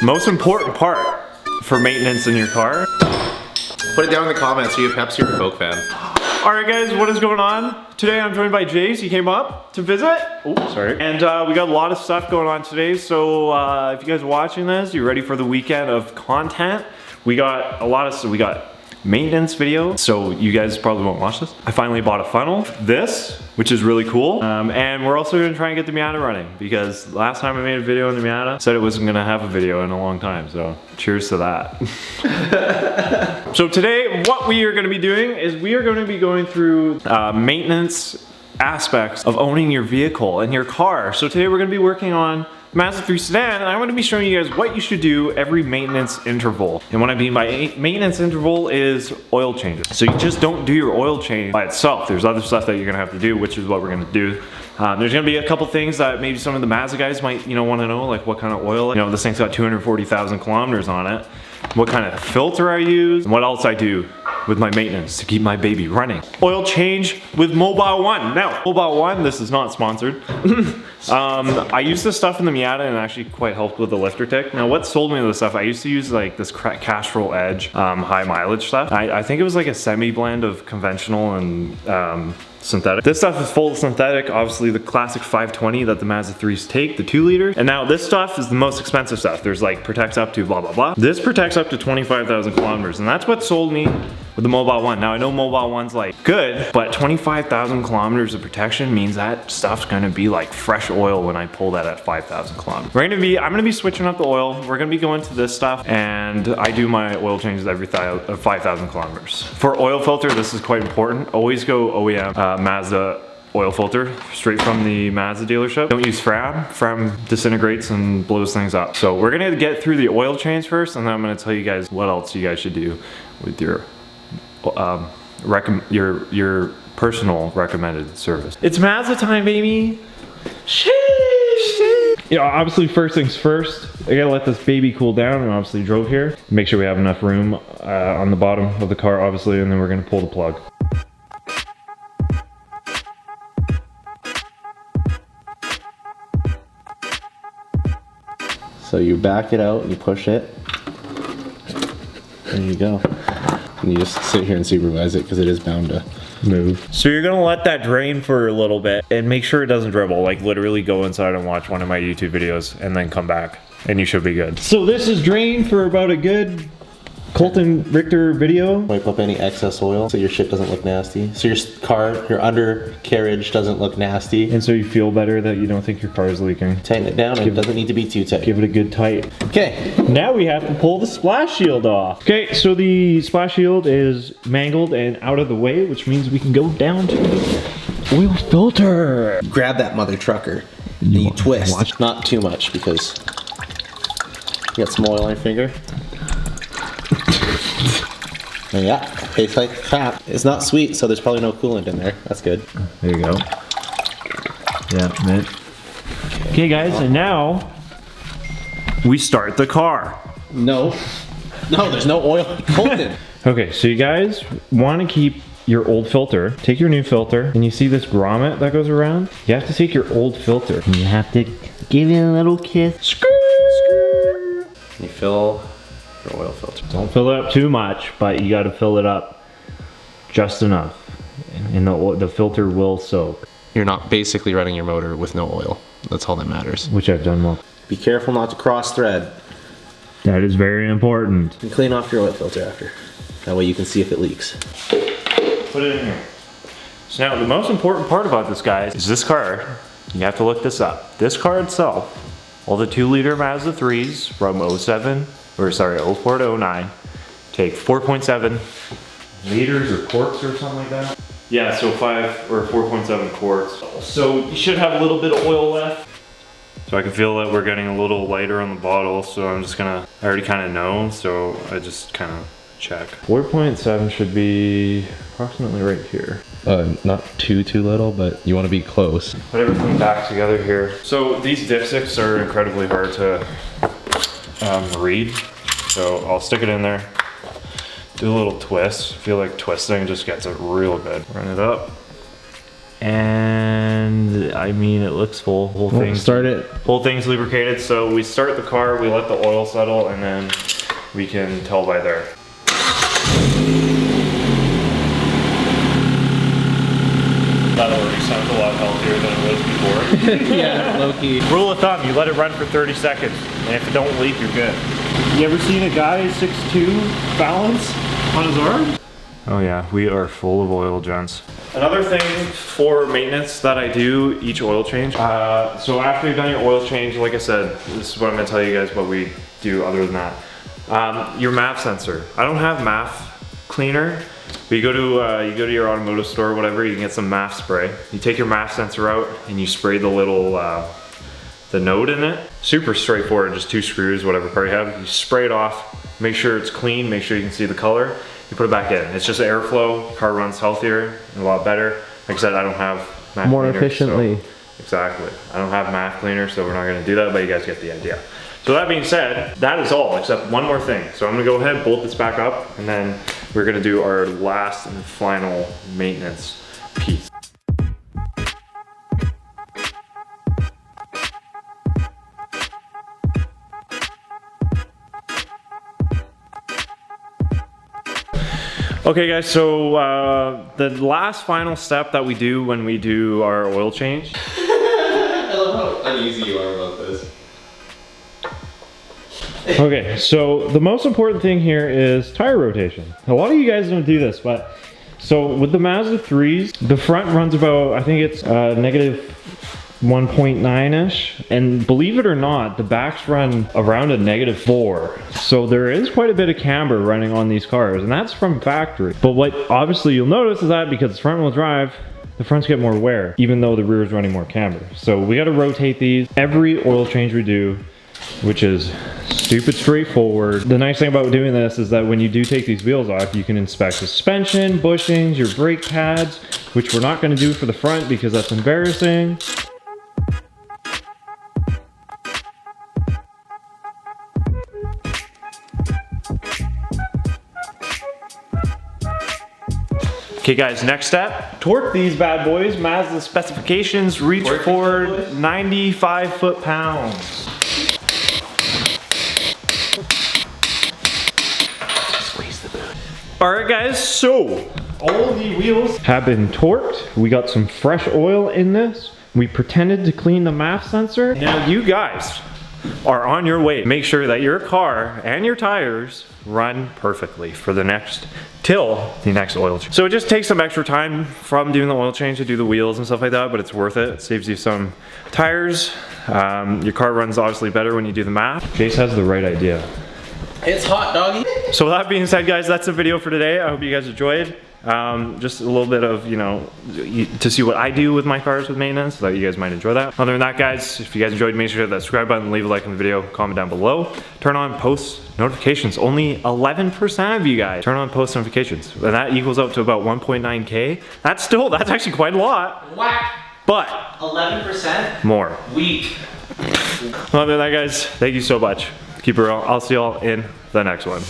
Most important part for maintenance in your car. Put it down in the comments. Are you a Pepsi or a Coke fan? Alright guys, what is going on? Today I'm joined by Jace. He came up to visit. Oh, sorry. And we got a lot of stuff going on today. So if you guys are watching this, you're ready for the weekend of content. We got a lot of stuff. We got maintenance video, so you guys probably won't watch this. I finally bought a funnel, which is really cool. And we're also gonna try and get the Miata running because last time I made a video on the Miata, said it wasn't gonna have a video in a long time, so cheers to that. So today, what we are gonna be doing is we are gonna be going through maintenance aspects of owning your vehicle and your car. So today we're gonna be working on Mazda 3 sedan, and I'm going to be showing you guys what you should do every maintenance interval. And what I mean by maintenance interval is oil changes. So you just don't do your oil change by itself. There's other stuff that you're going to have to do, which is what we're going to do. There's going to be a couple things that maybe some of the Mazda guys might, want to know, like what kind of oil. This thing's got 240,000 kilometers on it. What kind of filter I use, and what else I do with my maintenance to keep my baby running. Oil change with Mobile One. Now, Mobile One, this is not sponsored. I used this stuff in the Miata and it actually quite helped with the lifter tick. Now, what sold me this stuff, I used to use like this Castrol Edge high mileage stuff. I think it was like a semi-blend of conventional and synthetic. This stuff is full of synthetic, obviously the classic 520 that the Mazda 3s take, the 2 liter. And now this stuff is the most expensive stuff. There's like protects up to blah, blah, blah. This protects up to 25,000 kilometers. And that's what sold me with the Mobile One. Now I know Mobile One's like good, but 25,000 kilometers of protection means that stuff's gonna be like fresh oil when I pull that at 5,000 kilometers. I'm gonna be switching up the oil. We're gonna be going to this stuff, and I do my oil changes every 5,000 kilometers. For oil filter, this is quite important. Always go OEM Mazda oil filter straight from the Mazda dealership. Don't use Fram. Fram disintegrates and blows things up. So we're gonna get through the oil change first, and then I'm gonna tell you guys what else you guys should do with your your personal recommended service. It's Mazda time, baby. Sheesh. Obviously first things first, I gotta let this baby cool down, and obviously drove here. Make sure we have enough room on the bottom of the car, obviously, and then we're gonna pull the plug. So you back it out and you push it. There you go. And you just sit here and supervise it because it is bound to move. So you're gonna let that drain for a little bit and make sure it doesn't dribble. Like literally go inside and watch one of my YouTube videos and then come back and you should be good. So this is drained for about a good Colton Richter video. Wipe up any excess oil so your shit doesn't look nasty. So your undercarriage doesn't look nasty. And so you feel better that you don't think your car is leaking. Tighten it down, and it doesn't need to be too tight. Give it a good tight. Okay. Now we have to pull the splash shield off. Okay, so the splash shield is mangled and out of the way, which means we can go down to the oil filter. Grab that mother trucker and you twist. Watch. Not too much because you got some oil on your finger. And yeah, tastes like crap. It's not sweet, so there's probably no coolant in there. That's good. There you go. Yeah, mint. Okay guys, and now we start the car. No, there's no oil. Colton. Okay, so you guys want to keep your old filter. Take your new filter, and you see this grommet that goes around? You have to take your old filter, and you have to give it a little kiss. Skrrr. You fill your oil filter. Don't fill it up too much, but you got to fill it up just enough, and the filter will soak. You're not basically running your motor with no oil. That's all that matters. Which I've done well. Be careful not to cross thread. That is very important. And clean off your oil filter after. That way you can see if it leaks. Put it in here. So now the most important part about this, guys, is this car. You have to look this up. This car itself, all the 2-liter Mazda 3s from 04 to 09 take 4.7 liters or quarts or something like that. Yeah, so 5 or 4.7 quarts. So you should have a little bit of oil left. So I can feel that we're getting a little lighter on the bottle, so I'm just gonna, I already kind of know, so I just kind of check. 4.7 should be approximately right here. Not too little, but you want to be close. Put everything back together here. So these dipsticks are incredibly hard to read. So I'll stick it in there, do a little twist. I feel like twisting just gets it real good. Run it up. And and I mean it looks full. Whole thing's lubricated. So we start the car, we let the oil settle, and then we can tell by there. That already sounds a lot healthier than it was before. Yeah, low-key. Rule of thumb, you let it run for 30 seconds, and if it don't leak, you're good. You ever seen a guy 6'2" balance on his arm? Oh yeah, we are full of oil, gents. Another thing for maintenance that I do each oil change. So after you've done your oil change, like I said, this is what I'm gonna tell you guys what we do other than that. Your MAF sensor. I don't have MAF cleaner, but you go to your automotive store or whatever, you can get some MAF spray. You take your MAF sensor out and you spray the little, the node in it. Super straightforward, just 2 screws, whatever part you have. You spray it off, make sure it's clean, make sure you can see the color. You put it back in. It's just airflow, car runs healthier and a lot better. Like I said, I don't have MAF more cleaner, efficiently. So, exactly. I don't have MAF cleaner, so we're not gonna do that, but you guys get the idea. So that being said, that is all except one more thing. So I'm gonna go ahead, bolt this back up, and then we're gonna do our last and final maintenance piece. Okay guys, so the last final step that we do when we do our oil change. I love how uneasy you are about this. Okay, so the most important thing here is tire rotation. A lot of you guys don't do this, but so with the Mazda 3s, the front runs about, I think it's negative 1.9-ish, and believe it or not, the backs run around a -4. So there is quite a bit of camber running on these cars, and that's from factory. But what obviously you'll notice is that because it's front wheel drive, the fronts get more wear, even though the rear is running more camber. So we gotta rotate these every oil change we do, which is stupid straightforward. The nice thing about doing this is that when you do take these wheels off, you can inspect the suspension, bushings, your brake pads, which we're not gonna do for the front because that's embarrassing. Okay guys, next step, torque these bad boys. Mazda specifications reach for 95 foot-pounds. All right guys, so all the wheels have been torqued. We got some fresh oil in this. We pretended to clean the MAF sensor. Now you guys are on your way. Make sure that your car and your tires run perfectly for the next oil change. So it just takes some extra time from doing the oil change to do the wheels and stuff like that, but it's worth it. It saves you some tires. Your car runs obviously better when you do the MAF. Jace has the right idea. It's hot, doggy. So with that being said, guys, that's the video for today. I hope you guys enjoyed. Just a little bit of, to see what I do with my cars with maintenance, so that you guys might enjoy that. Other than that, guys, if you guys enjoyed, make sure to hit that subscribe button, leave a like on the video, comment down below. Turn on post notifications. Only 11% of you guys turn on post notifications, and that equals out to about 1.9K. That's actually quite a lot. Whack. But 11% more. Weak. Other than that, guys, thank you so much. Keep it real. I'll see y'all in the next one.